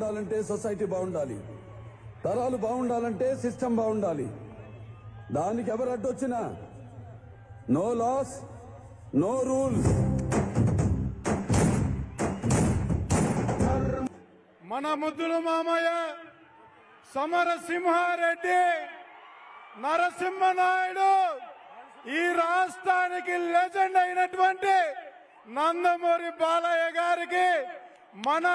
బాగుండాలంటే సొసైటీ బాగుండాలి, తరాలు బాగుండాలంటే సిస్టమ్ బాగుండాలి. దానికి ఎవరు అడ్డొచ్చినా నో లాస్ నో రూల్స్. మన ముద్దులు మామయ్య సమరసింహారెడ్డి నరసింహనాయుడు ఈ రాష్ట్రానికి లెజెండ్ అయినటువంటి నందమూరి బాలయ్య గారికి మన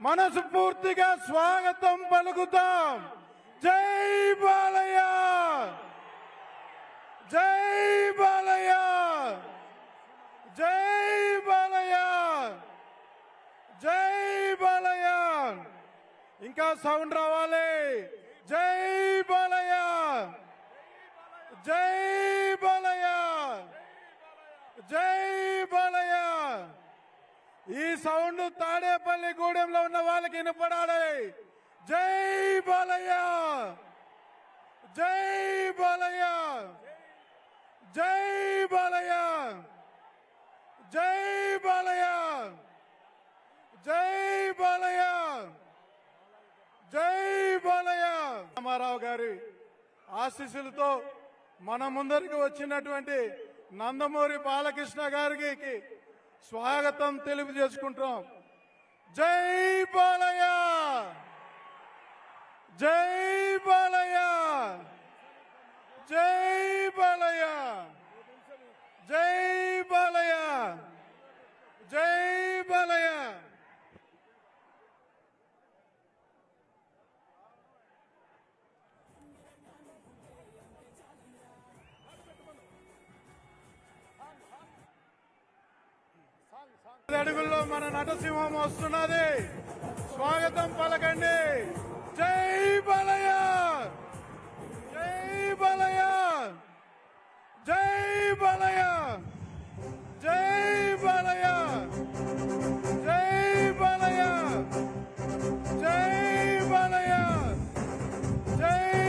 మనసు పూర్తిగా స్వాగతం పలుకుతాం. జై బాలయ్య, జై బాలయ్య, జై బాలయ్య, జై బాలయ్య. ఇంకా సౌండ్ రావాలి. జై బాలయ్య, జై బాలయ్య, జై బాలయ్య. ఈ సౌండ్ తాడేపల్లి గూడెంలో ఉన్న వాళ్ళకి వినపడాలి. జై బాలయ్య, జై బాలయ్య, జై బాలయ్య, జై బాలయ్య, జై బాలయ్య, జై బాలయ్య. రామారావు గారి ఆశీస్సులతో మన ముందరికి వచ్చినటువంటి నందమూరి బాలకృష్ణ గారికి స్వాగతం తెలియజేసుకుంటాం. జై బాలయ్య, జై బాలయ్య, జై బాలయ్య, జై బాలయ్య, జై బాలయ్య. అడుగుల్లో మన నటసింహం వస్తున్నది. స్వాగతం పలకండి. జై బాలయ్య, జై బాలయ్య, జై బాలయ్య, జై బాలయ్య, జై బాలయ్య, జై బాలయ్య, జై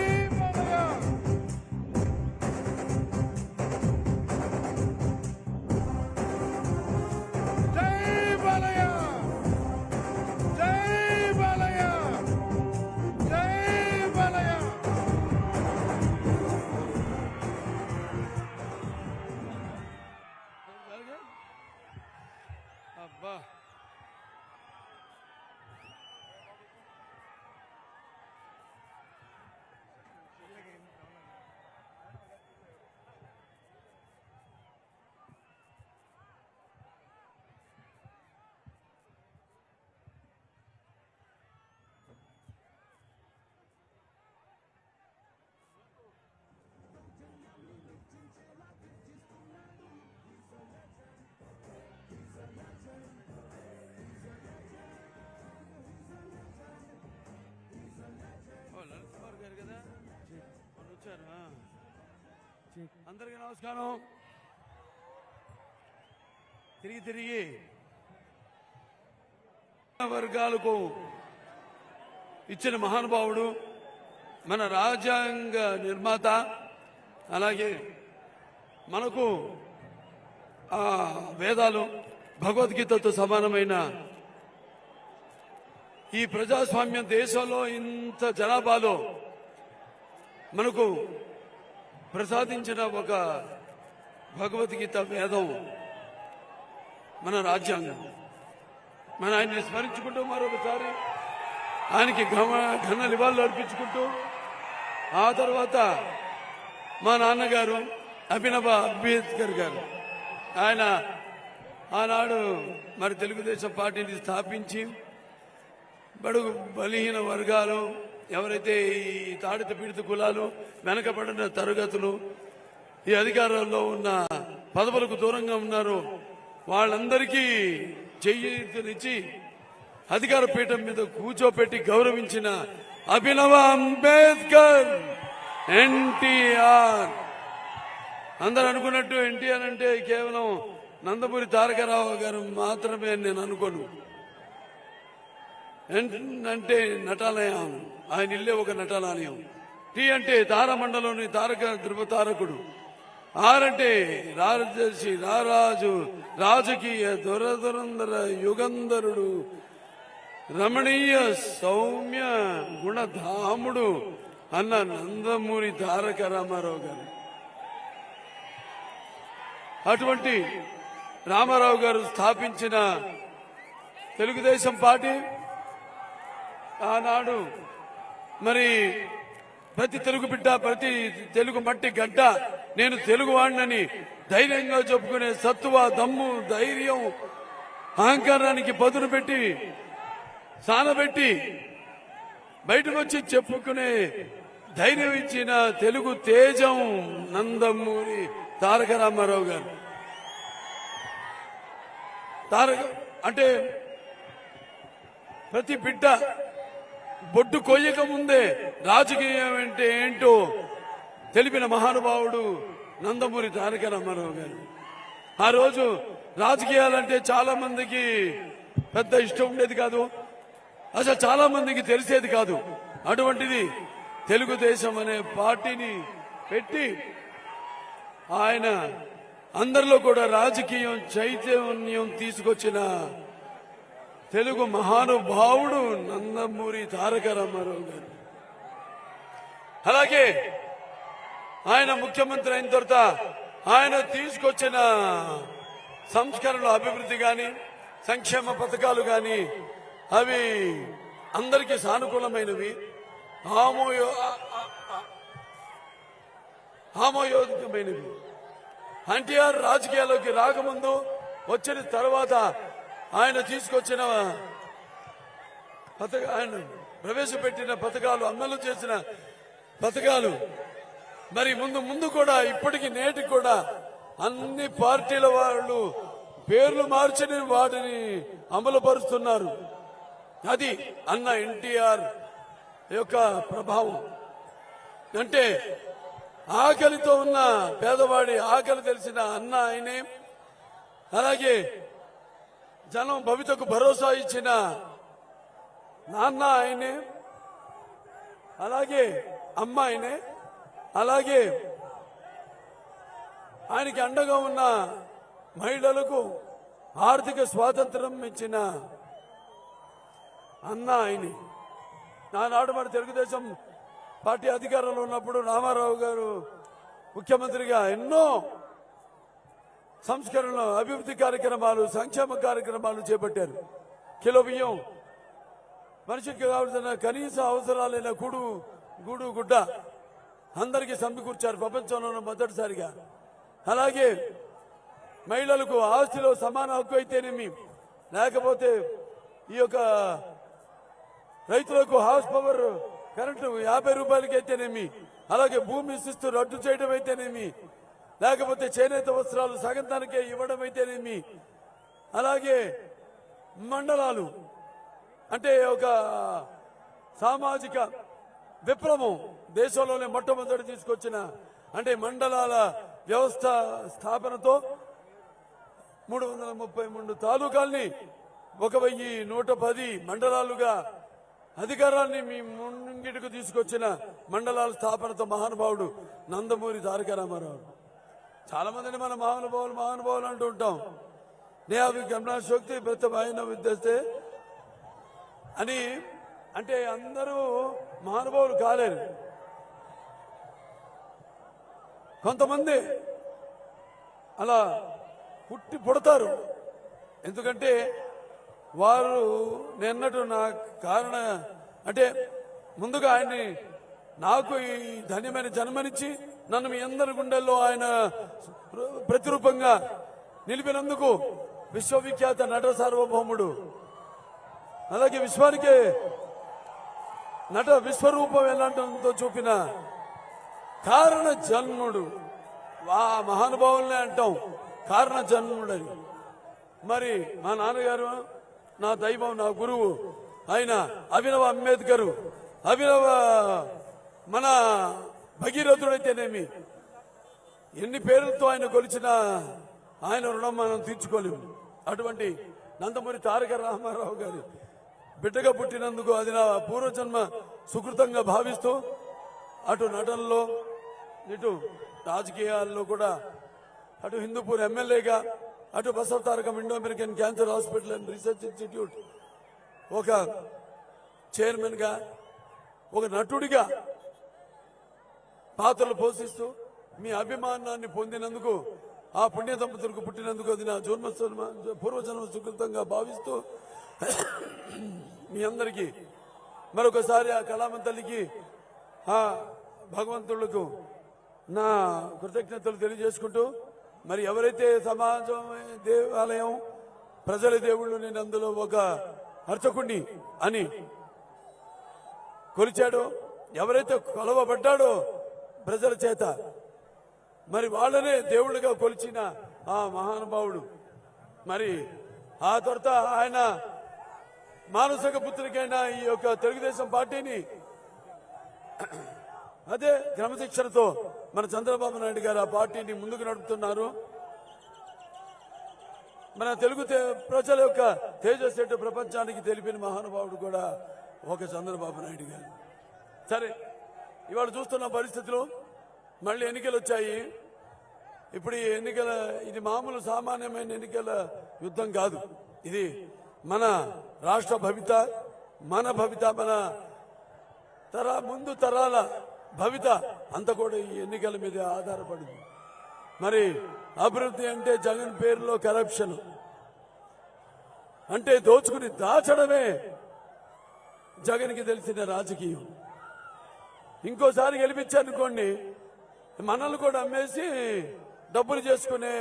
బాలయ్య. అబ్బా, అందరికీ నమస్కారం. తిరిగి వర్గాలకు ఇచ్చిన మహానుభావుడు, మన రాజ్యాంగ నిర్మాత, అలాగే మనకు వేదాలు భగవద్గీతతో సమానమైన ఈ ప్రజాస్వామ్యం దేశంలో ఇంత జనాభాలో మనకు ప్రసాదించిన ఒక భగవద్గీత వేదం మన రాజ్యాంగం. మన ఆయన్ని స్మరించుకుంటూ మరొకసారి ఆయనకి ఘన నివాళులు అర్పించుకుంటూ, ఆ తర్వాత మా నాన్నగారు అభినవ అంబేద్కర్ గారు, ఆయన ఆనాడు మరి తెలుగుదేశం పార్టీని స్థాపించి బడుగు బలహీన వర్గాలు, ఎవరైతే ఈ తాడిత పీడిత కులాలు, వెనకబడిన తరగతులు, ఈ అధికారంలో ఉన్న పదవులకు దూరంగా ఉన్నారో వాళ్ళందరికీ చేయూతనిచ్చి అధికార పీఠం మీద కూర్చోపెట్టి గౌరవించిన అభినవ అంబేద్కర్ ఎన్టీఆర్. అందరు అనుకున్నట్టు ఎన్టీఆర్ అంటే కేవలం నందమూరి తారక రామారావు గారు మాత్రమే నేను అనుకోను. అంటే నటాలయం, ఆయన ఇల్లే ఒక నటాలయం. టీ అంటే తారమండలోని తారక ధృవతారకుడు. ఆర్ అంటే రాజర్షి, రారాజు, రాజకీయ దురదురందర యుగంధరుడు. రమణీయ సౌమ్య గుణధాముడు అన్న నందమూరి తారక రామారావు గారు. అటువంటి రామారావు గారు స్థాపించిన తెలుగుదేశం పార్టీ ఆనాడు మరి ప్రతి తెలుగు బిడ్డ, ప్రతి తెలుగు మట్టి గడ్డ నేను తెలుగు వాడినని ధైర్యంగా చెప్పుకునే సత్తువ, దమ్ము, ధైర్యం, అహంకారానికి పదును పెట్టి సానబెట్టి బయటకు వచ్చి చెప్పుకునే ధైర్యం ఇచ్చిన తెలుగు తేజం నందమూరి తారక రామారావు గారు. తారక అంటే ప్రతి బిడ్డ బొడ్డు కొయ్యక ముందే రాజకీయం అంటే ఏంటో తెలిపిన మహానుభావుడు నందమూరి తారక రామారావు గారు. ఆ రోజు రాజకీయాలంటే చాలా మందికి పెద్ద ఇష్టం ఉండేది కాదు, అసలు చాలా మందికి తెలిసేది కాదు. అటువంటిది తెలుగుదేశం అనే పార్టీని పెట్టి ఆయన అందరిలో కూడా రాజకీయం చైతన్యం తీసుకొచ్చిన తెలుగు మహానుభావుడు నందమూరి తారక రామారావు గారు. అలాగే ఆయన ముఖ్యమంత్రి అయిన తర్వాత ఆయన తీసుకొచ్చిన సంస్కరణలు, అభివృద్ధి గాని, సంక్షేమ పథకాలు గాని అవి అందరికీ సానుకూలమైనవి, ఆమోయోగమైనవి. ఎన్టీఆర్ రాజకీయాల్లోకి రాకముందు, వచ్చిన తర్వాత ఆయన తీసుకొచ్చిన ఆయన ప్రవేశపెట్టిన పథకాలు, అమలు చేసిన పథకాలు మరి ముందు కూడా ఇప్పటికి నేటికి కూడా అన్ని పార్టీల వాళ్ళు పేర్లు మార్చని వాటిని అమలు పరుస్తున్నారు. అది అన్న ఎన్టీఆర్ యొక్క ప్రభావం. అంటే ఆకలితో ఉన్న పేదవాడి ఆకలి తెలిసిన అన్న ఆయనే, అలాగే జనం భవితకు భరోసా ఇచ్చిన నాన్న ఆయనే, అలాగే అమ్మ ఆయనే, అలాగే ఆయనకి అండగా ఉన్న మహిళలకు ఆర్థిక స్వాతంత్రం ఇచ్చిన అన్న ఆయనే. నానాడు మన తెలుగుదేశం పార్టీ అధికారంలో ఉన్నప్పుడు రామారావు గారు ముఖ్యమంత్రిగా ఎన్నో సంస్కరణలు, అభివృద్ధి కార్యక్రమాలు, సంక్షేమ కార్యక్రమాలు చేపట్టారు. కిలో బియ్యం, మనిషికి కావాల్సిన కనీస అవసరాలైన గూడు గుడ్డ అందరికీ సమకూర్చారు ప్రపంచంలోనే మొదటిసారిగా. అలాగే మహిళలకు ఆస్తిలో సమాన హక్కు అయితేనేమి, లేకపోతే ఈ యొక్క రైతులకు హార్స్ పవర్ కరెంటు 50 రూపాయలకి అయితేనేమి, అలాగే భూమి శిస్తు రద్దు చేయడం అయితేనేమి, లేకపోతే చేనేత వస్త్రాలు సగం ధరకే ఇవ్వడం అయితేనేమి, అలాగే మండలాలు అంటే ఒక సామాజిక విప్లవం దేశంలోనే మొట్టమొదటి తీసుకొచ్చిన, అంటే మండలాల వ్యవస్థ స్థాపనతో 333 తాలూకాల్ని 1110 మండలాలుగా అధికారాన్ని మీ ముంగిటికి తీసుకొచ్చిన మండలాల స్థాపనతో మహానుభావుడు నందమూరి తారక రామారావు. చాలా మందిని మన మహానుభావులు అంటూ ఉంటాం. నేవి గమనాశక్తి ప్రతిభాయన విద్యస్తే అని, అంటే అందరూ మహానుభావులు కాలేరు. కొంతమంది అలా పుడతారు. ఎందుకంటే వారు నిన్నట్టు నా కారణ అంటే ముందుగా ఆయన్ని నాకు ఈ ధన్యమైన జన్మనిచ్చి నన్ను మీ అందరి గుండెల్లో ఆయన ప్రతిరూపంగా నిలిపినందుకు విశ్వవిఖ్యాత నట సార్వభౌముడు, అలాగే విశ్వానికే నట విశ్వరూపం ఎలాంటితో చూపిన కారణ జన్ముడు, ఆ మహానుభావులనే అంటాం కారణ జన్ముడని. మరి మా నాన్నగారు నా దైవం, నా గురువు ఆయన అభినవ అంబేద్కర్, అభినవ మన భగీరథుడైతేనేమి, ఎన్ని పేర్లతో ఆయన కొలిచిన ఆయన రుణం మనం తీర్చుకోలేము. అటువంటి నందమూరి తారక రామారావు గారు బిడ్డగా పుట్టినందుకు అది నా పూర్వజన్మ సుకృతంగా భావిస్తూ అటు నటనలో, ఇటు రాజకీయాల్లో కూడా, అటు హిందూపూర్ ఎమ్మెల్యేగా, అటు Basava Tarakam Indo American cancer hospital and research institute ఒక చైర్మన్గా, ఒక నటుడిగా పాత్రలు పోషిస్తూ మీ అభిమానాన్ని పొందినందుకు, ఆ పుణ్య దంపతులకు పుట్టినందుకు అది నా పూర్వజన్మ సుకృతంగా భావిస్తూ మీ అందరికీ మరొకసారి ఆ కళామ తల్లికి, ఆ భగవంతులకు నా కృతజ్ఞతలు తెలియజేసుకుంటూ, మరి ఎవరైతే సమాజం, దేవాలయం, ప్రజల దేవుళ్ళు, నేను అందులో ఒక అర్చకుణ్ణి అని కొలిచాడో, ఎవరైతే కొలవబడ్డాడో ప్రజల చేత, మరి వాళ్ళనే దేవుళ్ళుగా కొలిచిన ఆ మహానుభావుడు, మరి ఆ తర్వాత ఆయన మానసిక పుత్రికైన ఈ యొక్క తెలుగుదేశం పార్టీని అదే క్రమశిక్షణతో మన చంద్రబాబు నాయుడు గారు ఆ పార్టీని ముందుకు నడుపుతున్నారు. మన తెలుగు ప్రజల యొక్క తేజస్సు ప్రపంచానికి తెలిపిన మహానుభావుడు కూడా ఒక చంద్రబాబు నాయుడు గారు. సరే, ఇవాళ చూస్తున్న పరిస్థితులు, మళ్ళీ ఎన్నికలు వచ్చాయి. ఇప్పుడు ఈ ఇది మామూలు సామాన్యమైన ఎన్నికల యుద్ధం కాదు. ఇది మన రాష్ట్ర భవిత, మన ముందు తరాల భవిత అంతా కూడా ఈ ఎన్నికల మీద ఆధారపడింది. మరి అభివృద్ధి అంటే జగన్ పేరులో కరప్షన్, అంటే దోచుకుని దాచడమే జగన్కి తెలిసిన రాజకీయం. ఇంకోసారి గెలిపించారనుకోండి, మనల్ని కూడా అమ్మేసి డబ్బులు చేసుకునే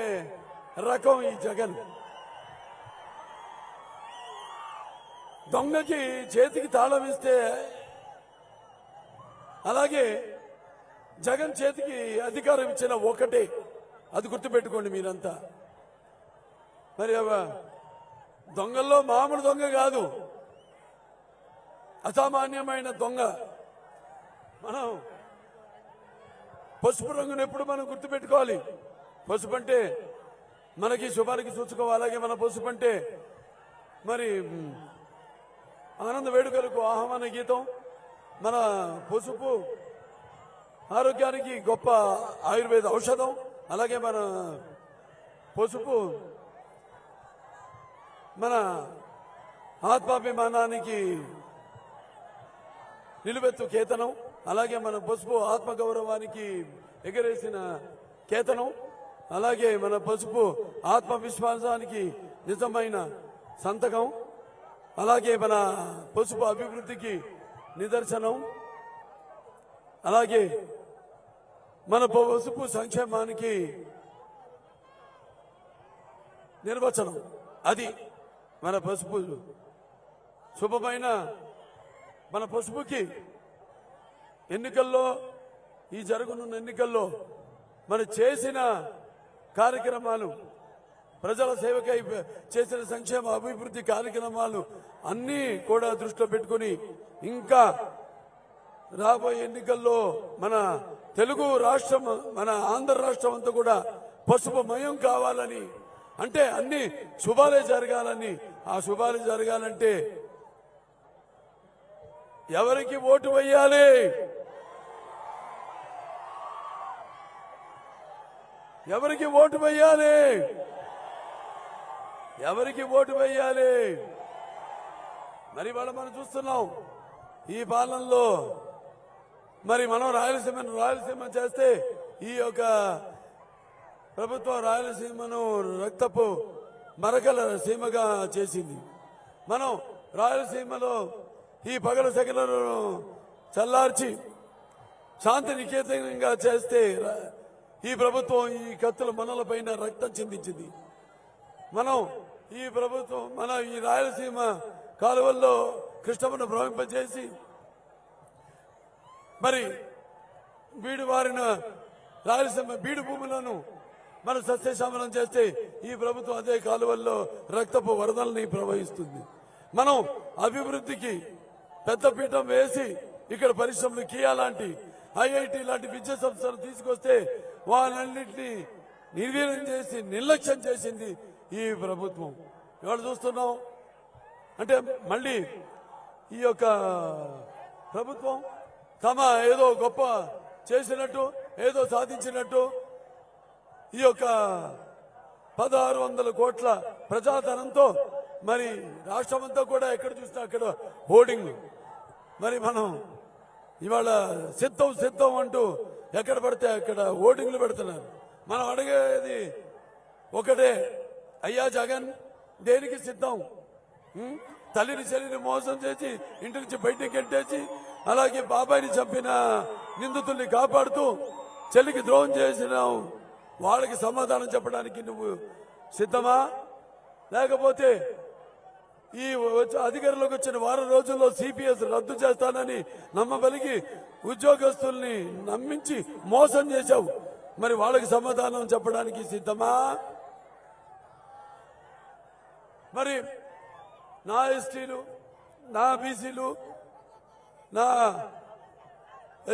రకం ఈ జగన్. దొంగకి చేతికి తాళం ఇస్తే అలాగే జగన్ చేతికి అధికారం ఇచ్చిన ఒకటే, అది గుర్తుపెట్టుకోండి మీరంతా. మరి దొంగల్లో మామూలు దొంగ కాదు, అసామాన్యమైన దొంగ. మనం పసుపు రంగును ఎప్పుడు మనం గుర్తుపెట్టుకోవాలి. పసుపు అంటే మనకి శుభానికి సూచకం. అలాగే మన పసుపు అంటే మరి ఆనంద వేడుకలకు ఆహ్వాన గీతం. మన పసుపు ఆరోగ్యానికి గొప్ప ఆయుర్వేద ఔషధం. అలాగే మన పసుపు మన ఆత్మాభిమానానికి నిలువెత్తు కేతనం. అలాగే మన పసుపు ఆత్మగౌరవానికి ఎగరేసిన కేతనం. అలాగే మన పసుపు ఆత్మవిశ్వాసానికి నిజమైన సంతకం. అలాగే మన పసుపు అభివృద్ధికి నిదర్శనం. అలాగే మన పసుపు సంక్షేమానికి నిర్వచనం. అది మన పసుపు శుభమైన మన పసుపుకి ఎన్నికల్లో, ఈ జరగనున్న ఎన్నికల్లో మనం చేసిన కార్యక్రమాలు, ప్రజల సేవకై చేసిన సంక్షేమ అభివృద్ధి కార్యక్రమాలు అన్నీ కూడా దృష్టిలో పెట్టుకుని ఇంకా రాబోయే ఎన్నికల్లో మన తెలుగు రాష్ట్రం, మన ఆంధ్ర రాష్ట్రం అంతా కూడా పసుపు మయం కావాలని, అంటే అన్ని శుభాలే జరగాలని. ఆ శుభాలు జరగాలంటే ఎవరికి ఓటు వేయాలి? ఎవరికి ఓటు వేయాలి? ఎవరికి ఓటు వేయాలి? మరి వాళ్ళు మనం చూస్తున్నాం ఈ పాలనలో. మరి మనం రాయలసీమ చేస్తే ఈ యొక్క ప్రభుత్వం రాయలసీమను రక్తపు మరకల సీమగా చేసింది. మనం రాయలసీమలో ఈ పగల సెగలను చల్లార్చి శాంతి నికేతనంగా చేస్తే ఈ ప్రభుత్వం ఈ కత్తుల మనల పైన రక్తం చిందించింది. మనం ఈ ప్రభుత్వం ఈ రాయలసీమ కాలువల్లో కృష్ణమ్మను ప్రవహింపజేసి మరి బీడు వారిన రాయలసీమ బీడు భూములను మనం సస్యశామలం చేస్తే ఈ ప్రభుత్వం అదే కాలువల్లో రక్తపు వరదల్ని ప్రవహిస్తుంది. మనం అభివృద్ధికి పెద్దపీఠం వేసి ఇక్కడ పరిశ్రమలు కియా లాంటి, ఐఐటి లాంటి విద్యా సంస్థలు తీసుకొస్తే వాళ్ళన్నింటినీ నిర్వీర్యం చేసి నిర్లక్ష్యం చేసింది ఈ ప్రభుత్వం. ఇవాళ చూస్తున్నాం అంటే మళ్ళీ ఈ యొక్క ప్రభుత్వం తమ ఏదో గొప్ప చేసినట్టు, ఏదో సాధించినట్టు ఈ యొక్క 1600 కోట్ల ప్రజాధనంతో మరి రాష్ట్రం అంతా కూడా ఎక్కడ చూసినా అక్కడ హోర్డింగ్. మరి మనం ఇవాళ సిద్ధం సిద్ధం అంటూ ఎక్కడ పడితే అక్కడ హోర్డింగ్లు పెడుతున్నారు. మనం అడిగేది ఒకటే, అయ్యా జగన్ దేనికి సిద్ధం? తల్లిని చెల్లిని మోసం చేసి ఇంటి నుంచి బయటికి గెట్టేసి, అలాగే బాబాయిని చంపిన నిందితుల్ని కాపాడుతూ చెల్లికి ద్రోహం చేసినావు, వాళ్ళకి సమాధానం చెప్పడానికి నువ్వు సిద్ధమా? లేకపోతే ఈ అధికారంలోకి వచ్చిన వారం రోజుల్లో సిపిఎస్ రద్దు చేస్తానని నమ్మబలిగి ఉద్యోగస్తుల్ని నమ్మించి మోసం చేశావు, మరి వాళ్ళకి సమాధానం చెప్పడానికి సిద్ధమా? మరి నా ఎస్టీలు, నా బీసీలు, నా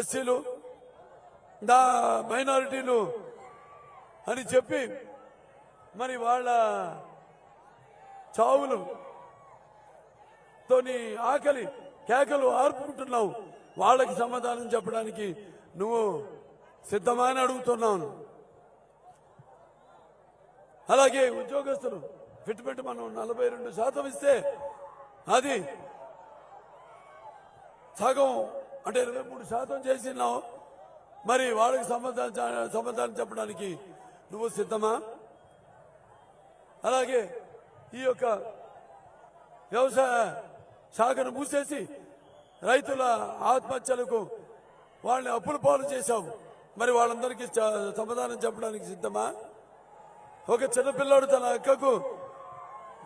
ఎస్సీలు, నా మైనారిటీలు అని చెప్పి మరి వాళ్ళ చావులు తోని ఆకలి కేకలు ఆర్పుకుంటున్నావు, వాళ్ళకి సమాధానం చెప్పడానికి నువ్వు సిద్ధమా అని అడుగుతున్నాను. అలాగే ఉద్యోగస్తులు ఫిట్మెంట్ మనం 42% ఇస్తే అది సగం అంటే 23% చేసినావు, మరి వాళ్ళకి సమాధానం చెప్పడానికి నువ్వు సిద్ధమా? అలాగే ఈ యొక్క వ్యవసాయ శాఖను మూసేసి రైతుల ఆత్మహత్యలకు వాళ్ళని అప్పుల పాలు చేశావు, మరి వాళ్ళందరికీ సమాధానం చెప్పడానికి సిద్ధమా? ఒక చిన్నపిల్లాడు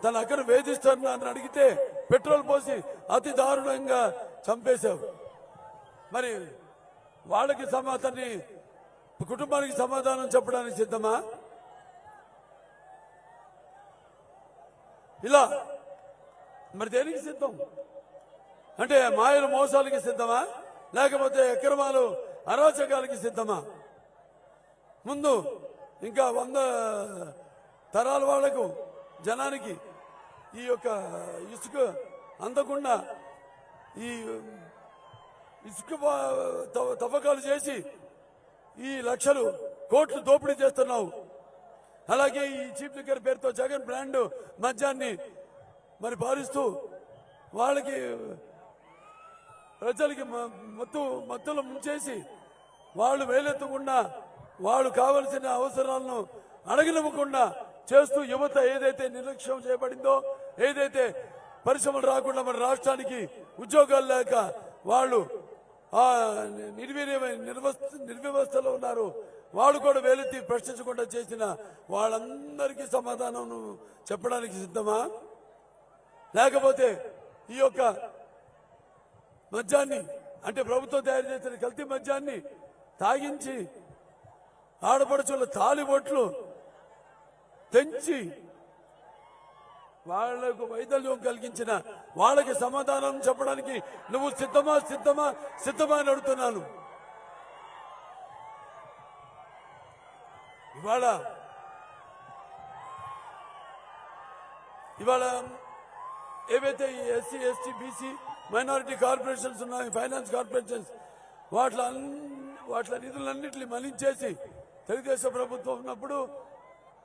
తన అక్కను వేధిస్తున్నారని అడిగితే పెట్రోల్ పోసి అతి దారుణంగా చంపేశావు, మరి వాళ్ళకి కుటుంబానికి సమాధానం చెప్పడానికి సిద్ధమా? ఇలా మరి దేనికి సిద్ధం? అంటే మాయలు మోసాలకి సిద్ధమా, లేకపోతే అక్రమాలు అరాచకాలకి సిద్ధమా? ముందు ఇంకా 100 తరాల వాళ్లకు జనానికి ఈ యొక్క ఇసుక అందకుండా ఈ ఇసుక తవ్వకాలు చేసి ఈ లక్షలు కోట్లు దోపిడీ చేస్తున్నావు. అలాగే ఈ చీఫ్ లిక్కర్ పేరుతో జగన్ బ్రాండ్ మద్యాన్ని మరి పారిస్తూ వాళ్ళకి ప్రజలకి మత్తులు ముంచేసి వాళ్ళు వేలెత్తకుండా వాళ్ళు కావలసిన అవసరాలను అడగనివ్వకుండా చేస్తూ యువత ఏదైతే నిర్లక్ష్యం చేయబడిందో, ఏదైతే పరిశ్రమలు రాకుండా మన రాష్ట్రానికి ఉద్యోగాలు లేక వాళ్ళు నిర్వ్యవస్థలో ఉన్నారు, వాళ్ళు కూడా వేలెత్తి ప్రశ్నించకుండా చేసిన వాళ్ళందరికీ సమాధానం చెప్పడానికి సిద్ధమా? లేకపోతే ఈ యొక్క మద్యాన్ని అంటే ప్రభుత్వం తయారు చేసిన కల్తీ మద్యాన్ని తాగించి ఆడపడుచుల తాలిబొట్లు తెంచి వాళ్లకు వైదల్యం కలిగించిన వాళ్ళకి సమాధానం చెప్పడానికి నువ్వు సిద్ధమా అని అడుగుతున్నాను. ఇవాళ ఏవైతే ఈ SC ST BC minority corporations ఉన్నాయి, ఫైనాన్స్ కార్పొరేషన్స్, వాటి నిధులన్నింటినీ మళ్లించేసి తెలుగుదేశం ప్రభుత్వం ఉన్నప్పుడు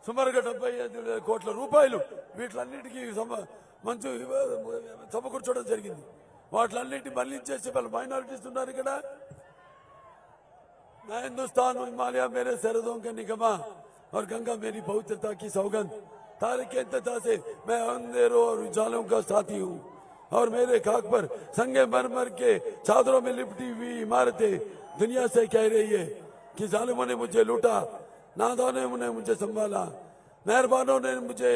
సుమారుగా 75 కోట్ల రూపాయలు వీటిలన్నిటికీ మంచి సమకూర్చడం జరిగింది. వాటిలన్నింటినీ మళ్లించేసి వాళ్ళు మైనారిటీస్ ఉన్నారు ఇక్కడ. मैं हिंदुस्तान हिमालय मेरे सरहदों के निगमा और गंगा मेरी पवित्रता की सौगंध, तारे के इंतजार से मैं अंधेरों और उजालों का साथी हूँ और मेरे खाक पर संगे मरमर के चादरों में लिपटी हुई इमारतें दुनिया से कह रही है कि जालिमों ने मुझे लूटा, नादानों ने मुझे संभाला, मेहरबानों ने मुझे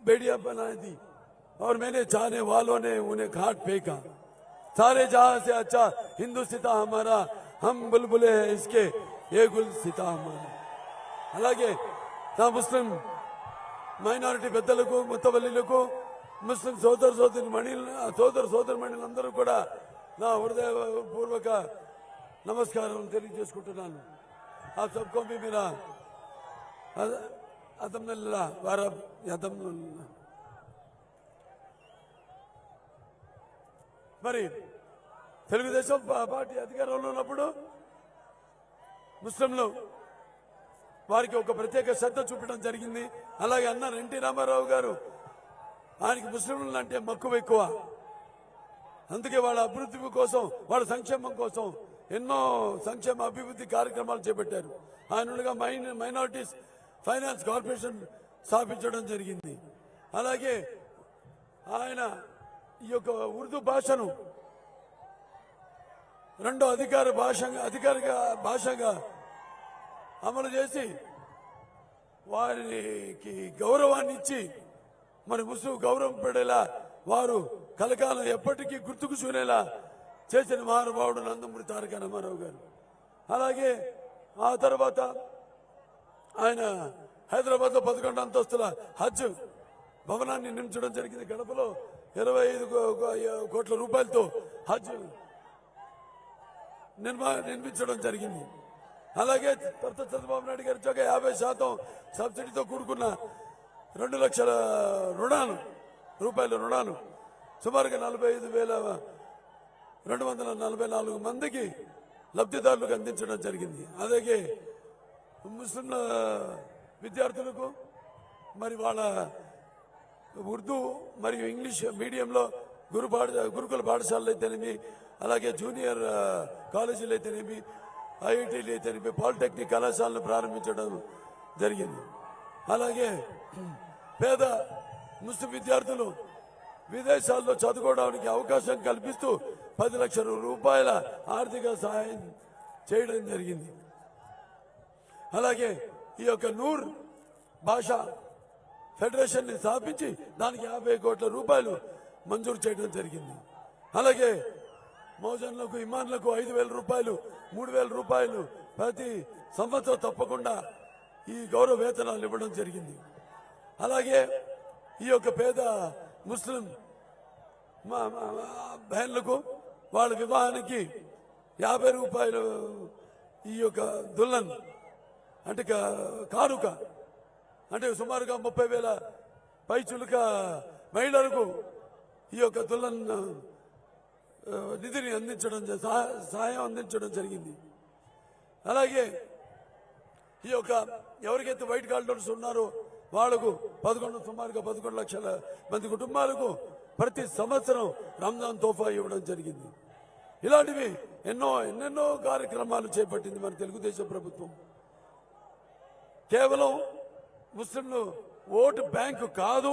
बेड़िया बना दी और मैंने चाहने वालों ने उन्हें घाट फेंका। सारे जहां से अच्छा हिंदुस्तान हमारा, हम बुलबुले हैं इसके, ये गुल सीता हमारा. అలాగే నా ముస్లిం మైనారిటీ పెద్దలకు ముత్తవల్లిలకు ముస్లిం సోదర సోదరిమణులందరూ కూడా నా హృదయపూర్వక నమస్కారం తెలియజేసుకుంటున్నాను. ఆ सबको भी मेरा అదమ్నల్లా వారా అదమ్నల్లా. మరి తెలుగుదేశం పార్టీ అధికారంలో ఉన్నప్పుడు ముస్లింలు వారికి ఒక ప్రత్యేక శ్రద్ధ చూపడం జరిగింది. అలాగే అన్న ఎన్టీ రామారావు గారు ఆయనకి ముస్లింలు అంటే మక్కువ ఎక్కువ. అందుకే వాళ్ళ అభివృద్ధి కోసం, వాళ్ళ సంక్షేమం కోసం ఎన్నో సంక్షేమ అభివృద్ధి కార్యక్రమాలు చేపట్టారు. ఆయనగా మైనారిటీస్ ఫైనాన్స్ కార్పొరేషన్ స్థాపించడం జరిగింది. అలాగే ఆయన ఈ యొక్క ఉర్దూ భాషను రెండో అధికారిక భాషగా అమలు చేసి వారికి గౌరవాన్ని ఇచ్చి మరి ముస్లిం గౌరవం పడేలా వారు కలకాలం ఎప్పటికీ గుర్తుకు చూనేలా చేసిన మహానుభావుడు నందమూరి తారక రామారావు గారు. అలాగే ఆ తర్వాత ఆయన హైదరాబాద్ లో 11 అంతస్తుల హజ్ భవనాన్ని నిర్మించడం జరిగింది. గడపలో 25 కోట్ల రూపాయలతో హజ్ నిర్మించడం జరిగింది. అలాగే తర్వాత చంద్రబాబు నాయుడు గారి 50% సబ్సిడీతో కూడుకున్న 2 లక్షల రూపాయల రుణాలు సుమారుగా 45,244 మందికి లబ్ధిదారులకు అందించడం జరిగింది. అలాగే ముస్లింల విద్యార్థులకు మరి వాళ్ళ ఉర్దూ మరియు ఇంగ్లీష్ మీడియంలో గురుకుల పాఠశాలలు అయితేనేమి, అలాగే జూనియర్ కాలేజీలు అయితేనేమి, ఐఐటీలు అయితేనేమి, పాలిటెక్నిక్ కళాశాలను ప్రారంభించడం జరిగింది. అలాగే పేద ముస్లిం విద్యార్థులు విదేశాల్లో చదువుకోవడానికి అవకాశం కల్పిస్తూ 10 లక్షల రూపాయల ఆర్థిక సహాయం చేయడం జరిగింది. అలాగే ఈ యొక్క నూర్ భాష ఫెడరేషన్ ని స్థాపించి దానికి 50 కోట్ల రూపాయలు మంజూరు చేయడం జరిగింది. అలాగే మౌజన్లకు ఇమాన్లకు 5,000 రూపాయలు 3,000 రూపాయలు ప్రతి సంవత్సరం తప్పకుండా ఈ గౌరవ వేతనాలు ఇవ్వడం జరిగింది. అలాగే ఈ యొక్క పేద ముస్లిం బహన్లకు వాళ్ళ వివాహానికి 50 రూపాయలు ఈ యొక్క దుల్లన్ అంటే కానుక అంటే సుమారుగా 30,000 పైచులుక మహిళలకు ఈ యొక్క దుల్లన్ నిధిని అందించడం సహాయం అందించడం జరిగింది. అలాగే ఈ యొక్క ఎవరికైతే వైట్ కార్డర్స్ ఉన్నారో వాళ్లకు సుమారుగా 11 లక్షల మంది కుటుంబాలకు ప్రతి సంవత్సరం రంజాన్ తోఫా ఇవ్వడం జరిగింది. ఇలాంటివి ఎన్నెన్నో కార్యక్రమాలు చేపట్టింది మన తెలుగుదేశం ప్రభుత్వం. కేవలం ముస్లింలు ఓటు బ్యాంకు కాదు,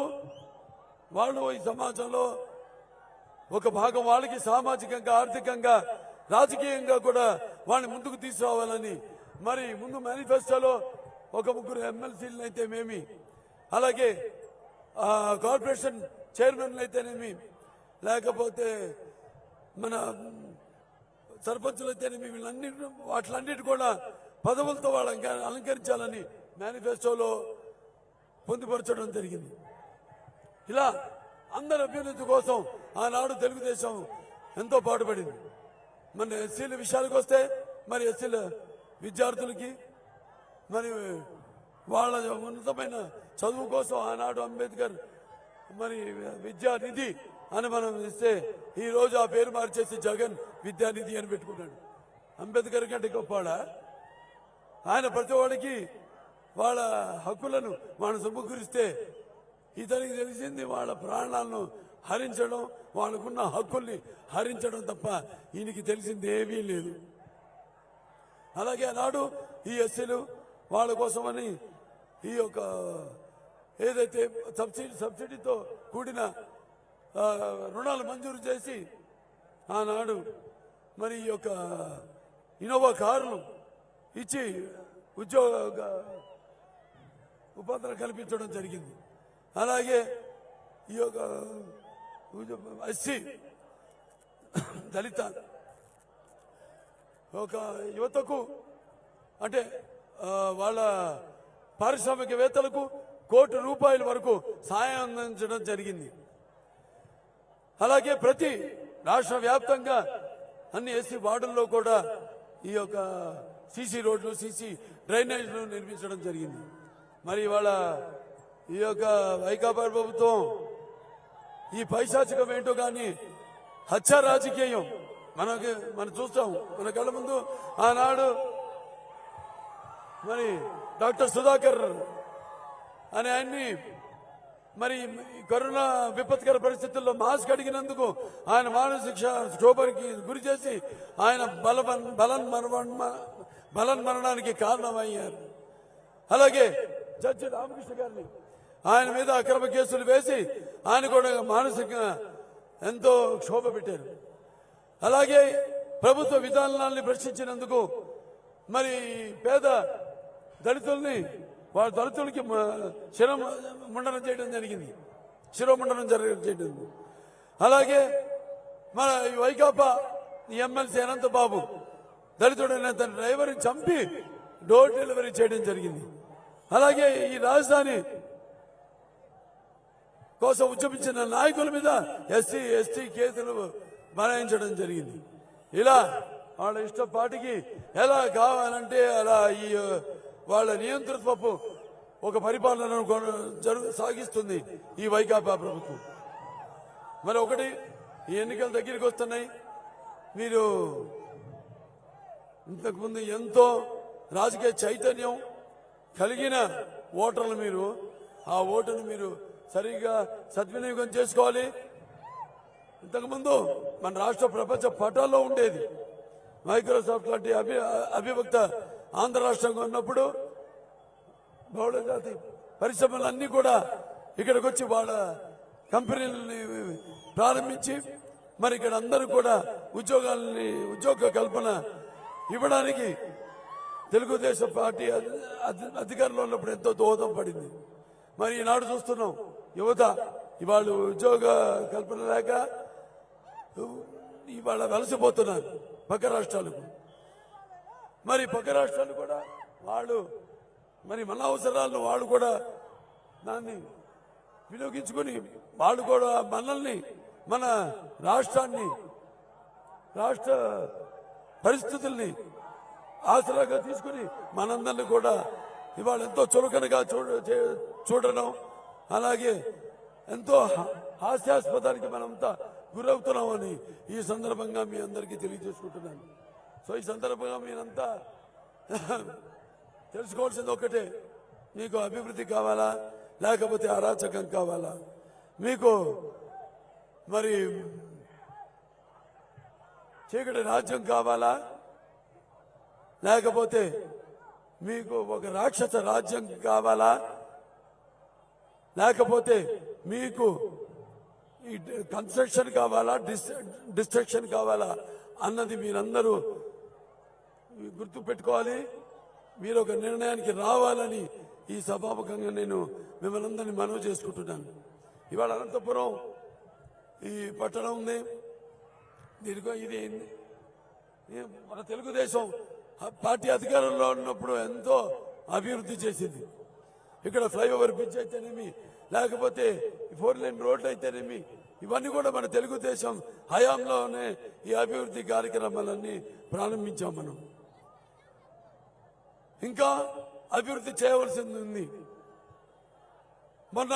వాళ్ళు ఈ సమాజంలో ఒక భాగం, వాళ్ళకి సామాజికంగా, ఆర్థికంగా, రాజకీయంగా కూడా వాళ్ళని ముందుకు తీసుకురావాలని మరి ముందు మేనిఫెస్టోలో ఒక 3 ఎమ్మెల్సీలను అయితేనేమి, అలాగే కార్పొరేషన్ చైర్మన్లు అయితేనేమి, లేకపోతే మన సర్పంచులు అయితేనేమి, వాటిలన్నిటి కూడా పదవులతో వాళ్ళని అలంకరించాలని మేనిఫెస్టోలో పొందుపరచడం జరిగింది. ఇలా అందరి అభ్యున్నతి కోసం ఆనాడు తెలుగుదేశం ఎంతో పాటుపడింది. మన ఎస్సీల విషయానికి వస్తే మరి ఎస్సీల విద్యార్థులకి మరి వాళ్ళ ఉన్నతమైన చదువు కోసం ఆనాడు అంబేద్కర్ మరి విద్యానిధి అని మనం ఇస్తే ఈ రోజు ఆ పేరు మార్చేసి జగన్ విద్యానిధి అని పెట్టుకున్నాడు. అంబేద్కర్ కంటే గొప్పవాడా? ఆయన ప్రతి వాడికి వాళ్ళ హక్కులను మనం సమకూరిస్తే ఇతనికి తెలిసింది వాళ్ళ ప్రాణాలను హరించడం, వాళ్ళకున్న హక్కుల్ని హరించడం తప్ప ఈయనకి తెలిసింది ఏమీ లేదు. అలాగే ఆనాడు ఈ ఎస్సీలు వాళ్ళ కోసమని ఈ యొక్క ఏదైతే సబ్సిడీతో కూడిన రుణాలు మంజూరు చేసి ఆనాడు మరి ఈ యొక్క ఇన్నోవా కార్లు ఇచ్చి ఉద్యోగ ఉపాధి కల్పించడం జరిగింది. అలాగే ఈ యొక్క ఎస్సీ దళిత ఒక యువతకు అంటే వాళ్ళ పారిశ్రామికవేత్తలకు 1 కోటి రూపాయల వరకు సాయం అందించడం జరిగింది. అలాగే ప్రతి రాష్ట్ర వ్యాప్తంగా అన్ని ఎస్సీ వార్డుల్లో కూడా ఈ యొక్క సీసీ రోడ్లు, సీసీ డ్రైనేజ్లు నిర్మించడం జరిగింది. మరి ఇవాళ ఈ యొక్క వైకాపా ప్రభుత్వం ఈ పైశాచికం ఏంటో కానీ హత్య రాజకీయం మనం చూస్తాం మన కళ్ళ ముందు. ఆనాడు మరి డాక్టర్ సుధాకర్ అనే ఆయన్ని మరి ఈ కరోనా విపత్కర పరిస్థితుల్లో మాస్క్ అడిగినందుకు ఆయన మానసిక క్షోభకి గురి చేసి ఆయన బలన్మరణానికి కారణమయ్యారు. అలాగే జడ్జి రామకృష్ణ గారిని ఆయన మీద అక్రమ కేసులు వేసి ఆయన కూడా మానసికంగా ఎంతో క్షోభ పెట్టారు. అలాగే ప్రభుత్వ విధానాన్ని ప్రశ్నించినందుకు మరి పేద దళితుల్ని వాళ్ళ దళితులకి శిరోముండనం చేయడం జరిగింది. అలాగే మన ఈ వైకాపా ఎమ్మెల్సీ అనంతబాబు దళితుడైన తన డ్రైవర్ని చంపి డోర్ డెలివరీ చేయడం జరిగింది. అలాగే ఈ రాజధాని కోసం ఉద్యమించిన నాయకుల మీద ఎస్సీ ఎస్టీ కేసులు బనాయించడం జరిగింది. ఇలా వాళ్ళ ఇష్టపాటికి ఎలా కావాలంటే అలా ఈ వాళ్ళ నియంతృత్వపు ఒక పరిపాలనను సాగిస్తుంది ఈ వైకాపా ప్రభుత్వం. మరి ఒకటి, ఈ ఎన్నికల దగ్గరికి వస్తున్నాయి. మీరు ఇంతకుముందు ఎంతో రాజకీయ చైతన్యం కలిగిన ఓటర్లు, మీరు ఆ ఓటును మీరు సరిగ్గా సద్వినియోగం చేసుకోవాలి. ఇంతకుముందు మన రాష్ట్ర ప్రపంచ పటాల్లో ఉండేది. మైక్రోసాఫ్ట్ లాంటి అవిభక్త ఆంధ్ర రాష్ట్రంగా ఉన్నప్పుడు బహుళ జాతి పరిశ్రమలన్నీ కూడా ఇక్కడికి వచ్చి వాళ్ళ కంపెనీలని ప్రారంభించి మరి ఇక్కడ అందరూ కూడా ఉద్యోగ కల్పన ఇవ్వడానికి తెలుగుదేశం పార్టీ అధికారంలో ఉన్నప్పుడు ఎంతో దోహదం పడింది. మరి ఈనాడు చూస్తున్నాం, యువత ఇవాళ ఉద్యోగ కల్పన లేక ఇవాళ వలసిపోతున్నారు పక్క రాష్ట్రాలకు. మరి పక్క రాష్ట్రాలు కూడా వాళ్ళు మరి మన అవసరాలను వాళ్ళు కూడా దాన్ని వినియోగించుకొని వాళ్ళు కూడా మనల్ని, మన రాష్ట్రాన్ని, రాష్ట్ర పరిస్థితుల్ని ఆసరాగా తీసుకుని మనందరినీ కూడా ఇవాళ ఎంతో చులకనగా చూడడం, అలాగే ఎంతో హాస్యాస్పదానికి మనంతా గురవుతున్నామని ఈ సందర్భంగా మీ అందరికీ తెలియజేసుకుంటున్నాను. సో ఈ సందర్భంగా మీరంతా తెలుసుకోవాల్సింది ఒకటే, మీకు అభివృద్ధి కావాలా లేకపోతే అరాచకం కావాలా? మీకు మరి చీకటి రాజ్యం కావాలా లేకపోతే మీకు ఒక రాక్షస రాజ్యం కావాలా లేకపోతే మీకు ఈ కన్స్ట్రక్షన్ కావాలా డిస్ట్రక్షన్ కావాలా అన్నది మీరందరూ గుర్తు పెట్టుకోవాలి. మీరు ఒక నిర్ణయానికి రావాలని ఈ సభాముఖంగా నేను మిమ్మల్ని అందరినీ మనవి చేసుకుంటున్నాను. ఇవాళ అనంతపురం ఈ పట్టణం ఉంది, దీనికో ఇది మన తెలుగుదేశం పార్టీ అధికారంలో ఉన్నప్పుడు ఎంతో అభివృద్ధి చేసింది. ఇక్కడ ఫ్లైఓవర్ బ్రిడ్జ్ అయితేనేమి లేకపోతే 4 లేన్ రోడ్లు అయితేనేమి ఇవన్నీ కూడా మన తెలుగుదేశం హయాంలోనే ఈ అభివృద్ధి కార్యక్రమాలన్నీ ప్రారంభించాం. మనం ఇంకా అభివృద్ధి చేయవలసింది ఉంది. మొన్న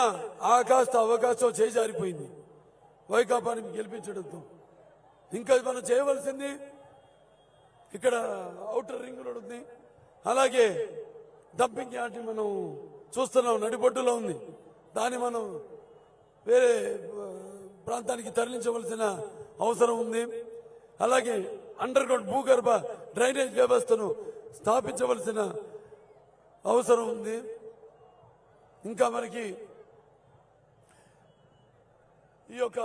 కాస్త అవకాశం చేజారిపోయింది వైకాపాని గెలిపించడంతో. ఇంకా మనం చేయవలసింది ఇక్కడ ఔటర్ రింగ్ రోడ్ ఉంది, అలాగే డంపింగ్ యార్డ్ మనం చూస్తున్నాం నడిబొడ్డులో ఉంది. దాన్ని మనం వేరే ప్రాంతానికి తరలించవలసిన అవసరం ఉంది. అలాగే అండర్ గ్రౌండ్ భూగర్భ డ్రైనేజ్ వ్యవస్థను స్థాపించవలసిన అవసరం ఉంది. ఇంకా మనకి ఈ యొక్క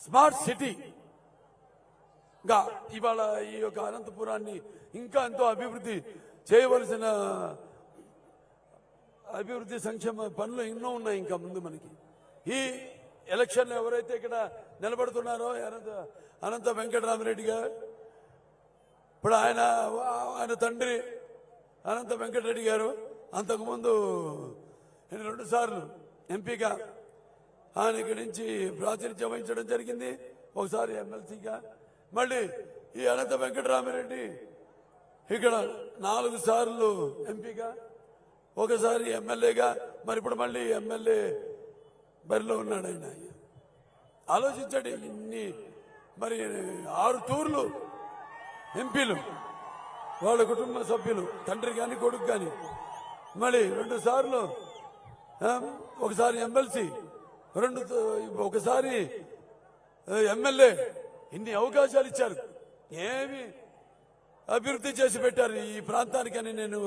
స్మార్ట్ సిటీగా ఇవాళ ఈ యొక్క అనంతపురాన్ని ఇంకా ఎంతో అభివృద్ధి చేయవలసిన అభివృద్ధి సంక్షేమ పనులు ఎన్నో ఉన్నాయి ఇంకా ముందు మనకి. ఈ ఎలక్షన్లో ఎవరైతే ఇక్కడ నిలబడుతున్నారో అనంత వెంకటరామరెడ్డి గారు, ఇప్పుడు ఆయన తండ్రి అనంత వెంకటరెడ్డి గారు అంతకుముందు 2 సార్లు ఎంపీగా ఆయన ఇక్కడి నుంచి ప్రాతినిధ్యం వహించడం జరిగింది. ఒకసారి ఎమ్మెల్సీగా, మళ్ళీ ఈ అనంత వెంకటరామరెడ్డి ఇక్కడ 4 సార్లు ఎంపీగా, ఒకసారి ఎమ్మెల్యేగా, మరి ఇప్పుడు మళ్ళీ ఎమ్మెల్యే బరిలో ఉన్నాడు. ఆయన ఆలోచించండి, ఇన్ని మరి 6 టూర్లు ఎంపీలు వాళ్ళ కుటుంబ సభ్యులు, తండ్రి కానీ కొడుకు కానీ, మళ్ళీ 2 సార్లు ఒకసారి ఎమ్మెల్సీ, ఒకసారి ఎమ్మెల్యే, ఇన్ని అవకాశాలు ఇచ్చారు. ఏమి అభివృద్ధి చేసి పెట్టారు ఈ ప్రాంతానికని నేను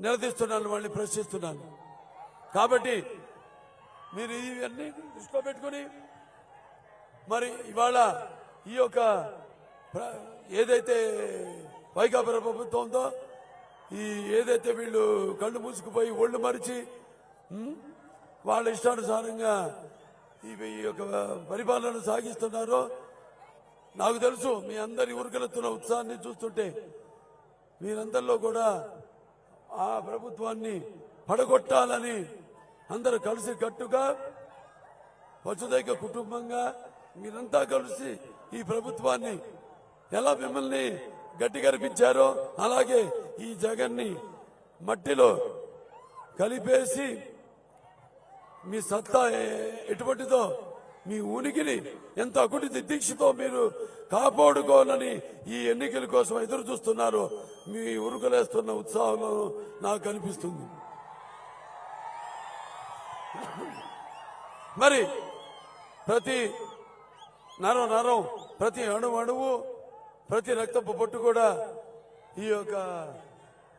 నిలదీస్తున్నాను, వాళ్ళని ప్రశ్నిస్తున్నాను. కాబట్టి మీరు ఇవన్నీ దృష్టిలో పెట్టుకుని మరి ఇవాళ ఈ యొక్క ఏదైతే వైకాపా ప్రభుత్వం ఉందో, ఈ ఏదైతే వీళ్ళు కళ్ళు మూసుకుపోయి ఒళ్ళు మరిచి వాళ్ళ ఇష్టానుసారంగా ఈ యొక్క పరిపాలన సాగిస్తున్నారో, నాకు తెలుసు మీ అందరి ఊరికెళ్తున్న ఉత్సాహాన్ని చూస్తుంటే మీరందరిలో కూడా ఆ ప్రభుత్వాన్ని పడగొట్టాలని అందరూ కలిసి కట్టుగా వసుదైక కుటుంబంగా మీరంతా కలిసి ఈ ప్రభుత్వాన్ని ఎలా మిమ్మల్ని గట్టి కనిపించారో అలాగే ఈ జగన్ని మట్టిలో కలిపేసి మీ సత్తా ఎటువంటిదో, మీ ఉనికిని ఎంత అకుటి దీక్షతో మీరు కాపాడుకోవాలని ఈ ఎన్నికల కోసం ఎదురు చూస్తున్నారు. మీ ఉరుకులేస్తున్న ఉత్సాహంలో నాకు కనిపిస్తుంది. మరి ప్రతి నరం ప్రతి అణువు ప్రతి రక్తపు పొట్టు కూడా ఈ యొక్క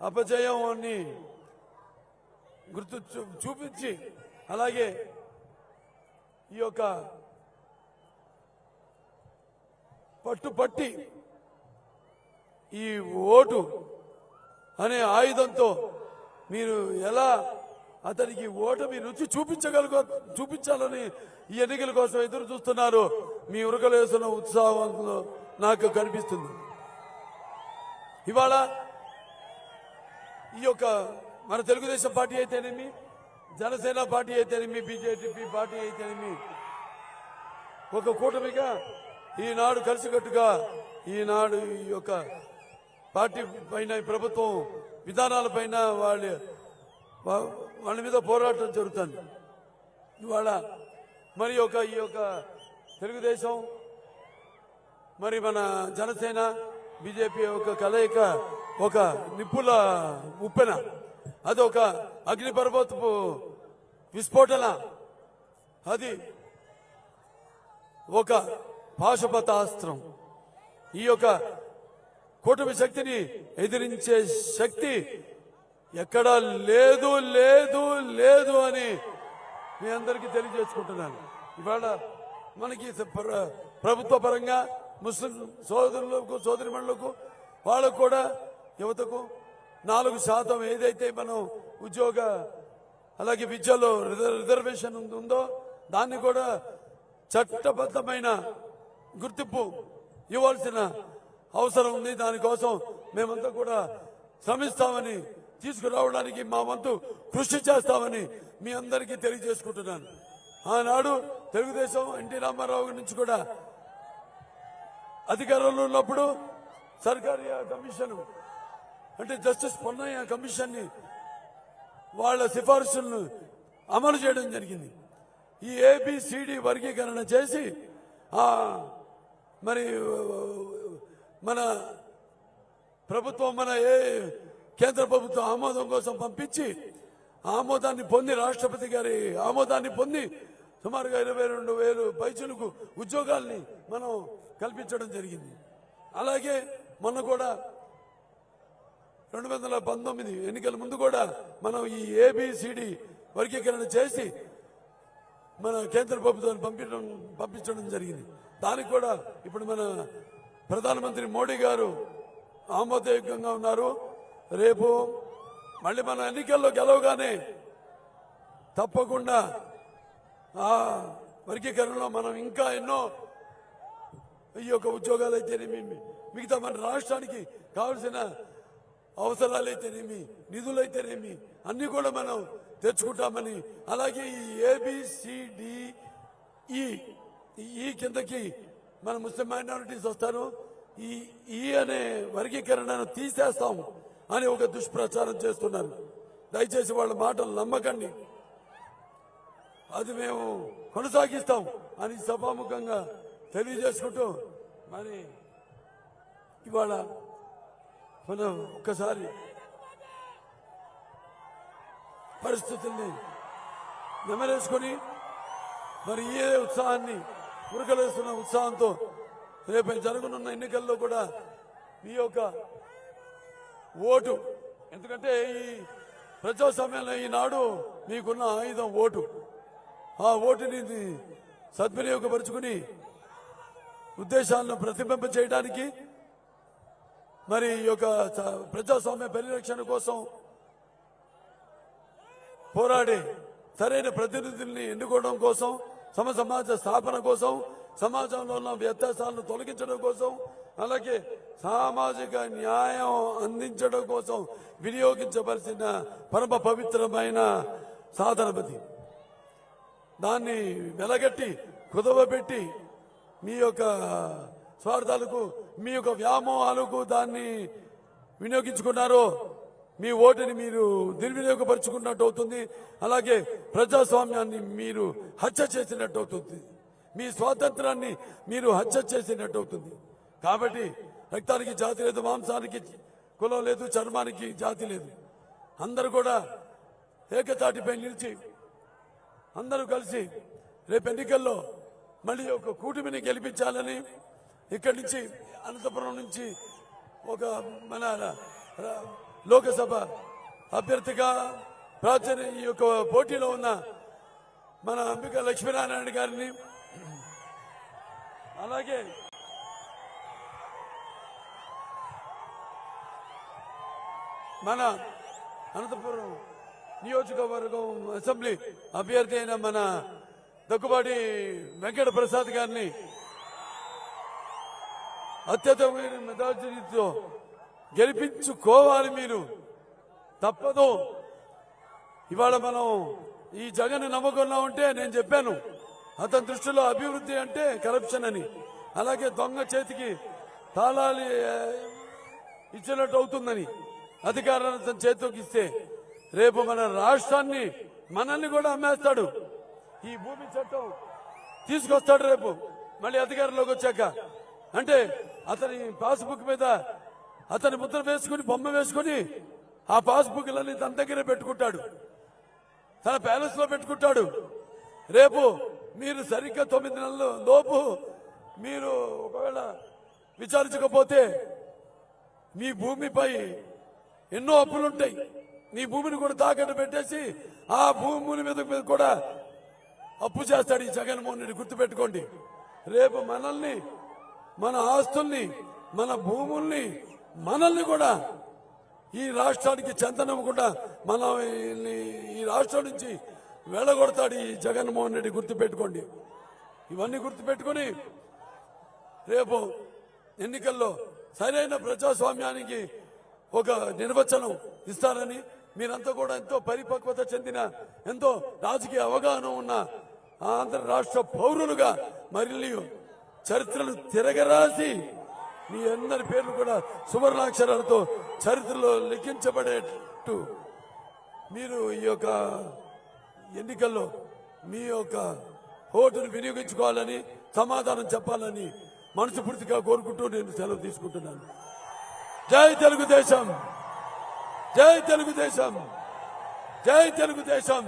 అపజయాన్ని గుర్తు చూపించి, అలాగే ఈ యొక్క పట్టుపట్టి ఈ ఓటు అనే ఆయుధంతో మీరు ఎలా అతనికి ఓటమి రుచి చూపించాలని ఈ ఎన్నికల కోసం ఎదురు చూస్తున్నారు. మీ ఉరకలేసిన ఉత్సాహంలో నాకు కనిపిస్తుంది. ఇవాళ ఈ యొక్క మన తెలుగుదేశం పార్టీ అయితేనేమి, జనసేన పార్టీ అయితేనేమి, బీజేపీ పార్టీ అయితేనేమి ఒక కూటమిగా ఈనాడు కలిసికట్టుగా ఈనాడు ఈ యొక్క పార్టీ పైన ప్రభుత్వం విధానాలపైన వాళ్ళ మీద పోరాటం జరుగుతుంది. ఇవాళ మరి ఈ యొక్క తెలుగుదేశం మరి మన జనసేన బీజేపీ ఒక కలయిక, ఒక నిప్పుల ఉప్పెన, అదొక అగ్నిపర్వతపు విస్ఫోటన, అది ఒక పాశుపతాస్త్రం. ఈ యొక్క కూటమి శక్తిని ఎదిరించే శక్తి ఎక్కడా లేదు లేదు లేదు అని మీ అందరికీ తెలియజేసుకుంటున్నాను. ఇవాళ మనకి ప్రభుత్వ పరంగా ముస్లిం సోదరులకు సోదరిమణులకు వాళ్ళకు కూడా యువతకు 4% ఏదైతే మనం ఉద్యోగ అలాగే విద్యలో రిజర్వేషన్ ఉందో దాన్ని కూడా చట్టబద్ధమైన గుర్తింపు ఇవ్వాల్సిన అవసరం ఉంది. దానికోసం మేమంతా కూడా శ్రమిస్తామని, తీసుకురావడానికి మా వంతు కృషి చేస్తామని మీ అందరికీ తెలియజేసుకుంటున్నాను. ఆనాడు తెలుగుదేశం ఎన్టీ రామారావు నుంచి కూడా అధికారంలో ఉన్నప్పుడు సర్కారీ కమిషన్ అంటే జస్టిస్ పొన్నయ్య కమిషన్ ని వాళ్ళ సిఫార్సులను అమలు చేయడం జరిగింది. ఈ ఏబిసిడి వర్గీకరణ చేసి మరి మన ప్రభుత్వం మన కేంద్ర ప్రభుత్వం ఆమోదం కోసం పంపించి ఆమోదాన్ని పొంది రాష్ట్రపతి గారి ఆమోదాన్ని పొంది సుమారుగా 22,000 పైచులకు ఉద్యోగాల్ని మనం కల్పించడం జరిగింది. అలాగే మొన్న కూడా 2019 ఎన్నికల ముందు కూడా మనం ఈ ఏబిసిడి వర్గీకరణ చేసి మన కేంద్ర ప్రభుత్వాన్ని పంపించడం జరిగింది. దానికి కూడా ఇప్పుడు మన ప్రధానమంత్రి మోడీ గారు ఆమోదయోగ్యంగా ఉన్నారు. రేపు మళ్ళీ మన ఎన్నికల్లో గెలవగానే తప్పకుండా ఆ వర్గీకరణలో మనం ఇంకా ఎన్నో ఈ యొక్క ఉద్యోగాలు అయితేనేమి, మిగతా మన రాష్ట్రానికి కావలసిన అవసరాలైతేనేమి, నిధులైతేనేమి అన్ని కూడా మనం తెచ్చుకుంటామని, అలాగే ఈ ఏబిసిడిఈ కిందకి మన ముస్లిం మైనారిటీస్ వస్తారు, ఈ అనే వర్గీకరణను తీసేస్తాం అని ఒక దుష్ప్రచారం చేస్తున్నారు. దయచేసి వాళ్ళ మాటలు నమ్మకండి. అది మేము కొనసాగిస్తాం అని సభాముఖంగా తెలియజేసుకుంటూ మరి ఇవాళ మనం ఒక్కసారి పరిస్థితుల్ని నెమరేసుకొని మరి ఈ ఉత్సాహాన్ని ఉరకలేస్తున్న ఉత్సాహంతో రేపు జరగనున్న ఎన్నికల్లో కూడా మీ యొక్క ఓటు, ఎందుకంటే ఈ ప్రజాస్వామ్యంలో ఈనాడు మీకున్న ఆయుధం ఓటు. ఆ ఓటుని సద్వినియోగపరుచుకుని ఉద్దేశాలను ప్రతిబింబ చేయడానికి, మరి ఈ యొక్క ప్రజాస్వామ్య పరిరక్షణ కోసం పోరాడే సరైన ప్రతినిధుల్ని ఎన్నుకోవడం కోసం, సమాజ స్థాపన కోసం, సమాజంలో ఉన్న వ్యత్యాసాలను తొలగించడం కోసం, అలాగే సామాజిక న్యాయం అందించడం కోసం వినియోగించవలసిన పరమ పవిత్రమైన సాధనపతి. దాన్ని వెలగట్టి కుదవబెట్టి మీ యొక్క స్వార్థాలకు, మీ యొక్క వ్యామోహాలకు దాన్ని వినియోగించుకున్నారో మీ ఓటుని మీరు దుర్వినియోగపరుచుకున్నట్టు అవుతుంది. అలాగే ప్రజాస్వామ్యాన్ని మీరు హత్య చేసినట్టు అవుతుంది. మీ స్వాతంత్రాన్ని మీరు హత్య చేసినట్టు అవుతుంది. కాబట్టి రక్తానికి జాతి లేదు, మాంసానికి కులం లేదు, చర్మానికి జాతి లేదు. అందరూ కూడా ఏకతాటిపై నిలిచి అందరూ కలిసి రేపు ఎన్నికల్లో మళ్ళీ ఒక కూటమిని గెలిపించాలని ఇక్కడి నుంచి అనంతపురం నుంచి ఒక మన లోకసభ అభ్యర్థిగా ప్రాచీన ఈ యొక్క పోటీలో ఉన్న మన అంబిక లక్ష్మీనారాయణ గారిని, అలాగే మన అనంతపురం నియోజకవర్గం అసెంబ్లీ అభ్యర్థి అయిన మన దగ్గుబాటి వెంకట ప్రసాద్ గారిని అత్యధికమైన మెజారిటీతో గెలిపించుకోవాలి. మీరు తప్పదు. ఇవాళ మనం ఈ జగన్ నమ్ముకున్నామంటే నేను చెప్పాను, అతని దృష్టిలో అభివృద్ధి అంటే కరప్షన్ అని, అలాగే దొంగ చేతికి తాళాలు ఇచ్చినట్టు అవుతుందని అధికారాన్ని తన చేతికి ఇస్తే రేపు మన రాష్ట్రాన్ని మనల్ని కూడా అమ్మేస్తాడు. ఈ భూమి చట్టం తీసుకొస్తాడు రేపు మళ్ళీ అధికారంలోకి వచ్చాక. అంటే అతని పాస్బుక్ మీద అతని ముద్ర వేసుకుని బొమ్మ వేసుకుని ఆ పాస్బుక్లన్నీ తన దగ్గరే పెట్టుకుంటాడు, తన ప్యాలెస్ లో పెట్టుకుంటాడు. రేపు మీరు సరిగ్గా 9 నెలల లోపు మీరు ఒకవేళ విచారించకపోతే మీ భూమిపై ఎన్నో అప్పులుంటాయి. మీ భూమిని కూడా తాకట్టు పెట్టేసి ఆ భూముల మీద కూడా అప్పు చేస్తాడు ఈ జగన్మోహన్ రెడ్డి. గుర్తుపెట్టుకోండి, రేపు మనల్ని, మన ఆస్తుల్ని, మన భూముల్ని, మనల్ని కూడా ఈ రాష్ట్రానికి చెందనివ్వకుండా మన ఈ రాష్ట్రం నుంచి వెళ్ళగొడతాడు ఈ జగన్మోహన్ రెడ్డి. గుర్తుపెట్టుకోండి. ఇవన్నీ గుర్తుపెట్టుకుని రేపు ఎన్నికల్లో సరైన ప్రజాస్వామ్యానికి ఒక నిర్వచనం ఇస్తారని, మీరంతా కూడా ఎంతో పరిపక్వత చెందిన, ఎంతో రాజకీయ అవగాహన ఉన్న ఆంధ్ర రాష్ట్ర పౌరులుగా మరియు చరిత్రను తిరగరాసి మీ అందరి పేర్లు కూడా సువర్ణాక్షరాలతో చరిత్రలో లిఖించబడేట్టు మీరు ఈ యొక్క ఎన్నికల్లో మీ యొక్క ఓటును వినియోగించుకోవాలని, సమాధానం చెప్పాలని మనస్ఫూర్తిగా కోరుకుంటూ నేను సెలవు తీసుకుంటున్నాను. జై తెలుగుదేశం, జై తెలుగుదేశం, జై తెలుగుదేశం,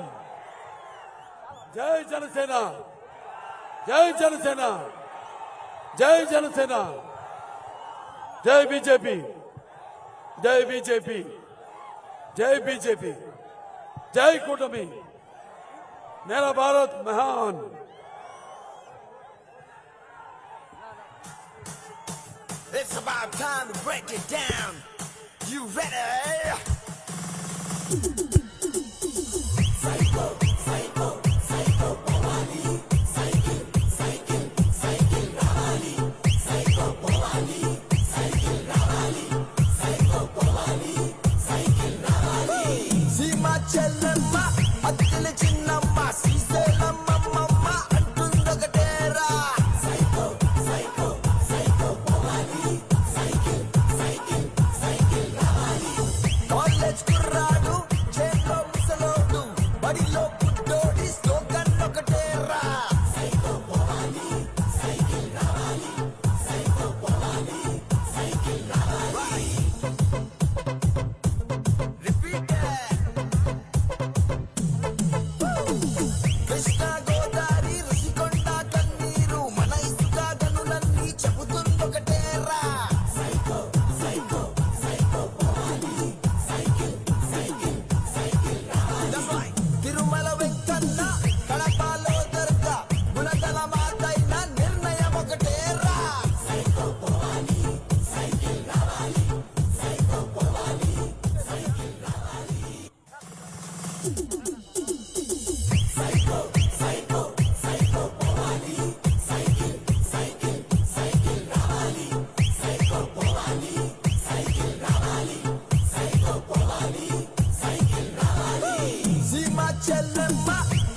జై జనసేన, జై జనసేన, జై జనసేన, జై బీజేపీ, జై బీజేపీ, జై బీజేపీ, జై కూటమి, మేరా భారత్ మహాన్. It's about time to break it down. You ready? Psycho, psycho, psycho, Bhavani. Cycle, cycle, cycle, Ravali. Psycho, Bhavani. Cycle, Ravali. Psycho, Bhavani. Cycle, Ravali. Sima Chellamma, Attila Chinnamma, Sriselamma, Mamma, Antundakatera. Psycho, psycho, psycho, Bhavani. Cycle, cycle, cycle, Ravali. College kurradu, jailo musalodu, badilo puddodi, slogan okatera. Psycho, Bhavani. Cycle, Ravali. Psycho, Bhavani. Cycle, Ravali. Repeat it. చెల్లెమ్మ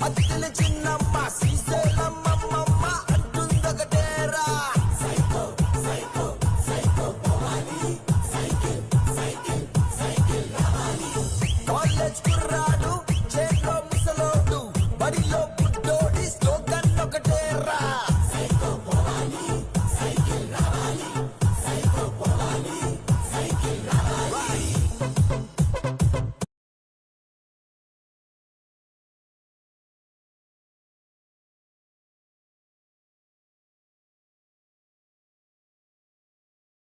అత్తిన చిన్నమ్మ శ్రీశైలమ్మమ్మ అంటుందొకటేరా college కుర్రాడు చేతిలో ముసలోడు బడిలో బుడ్డోడి slogan ఒకటేరా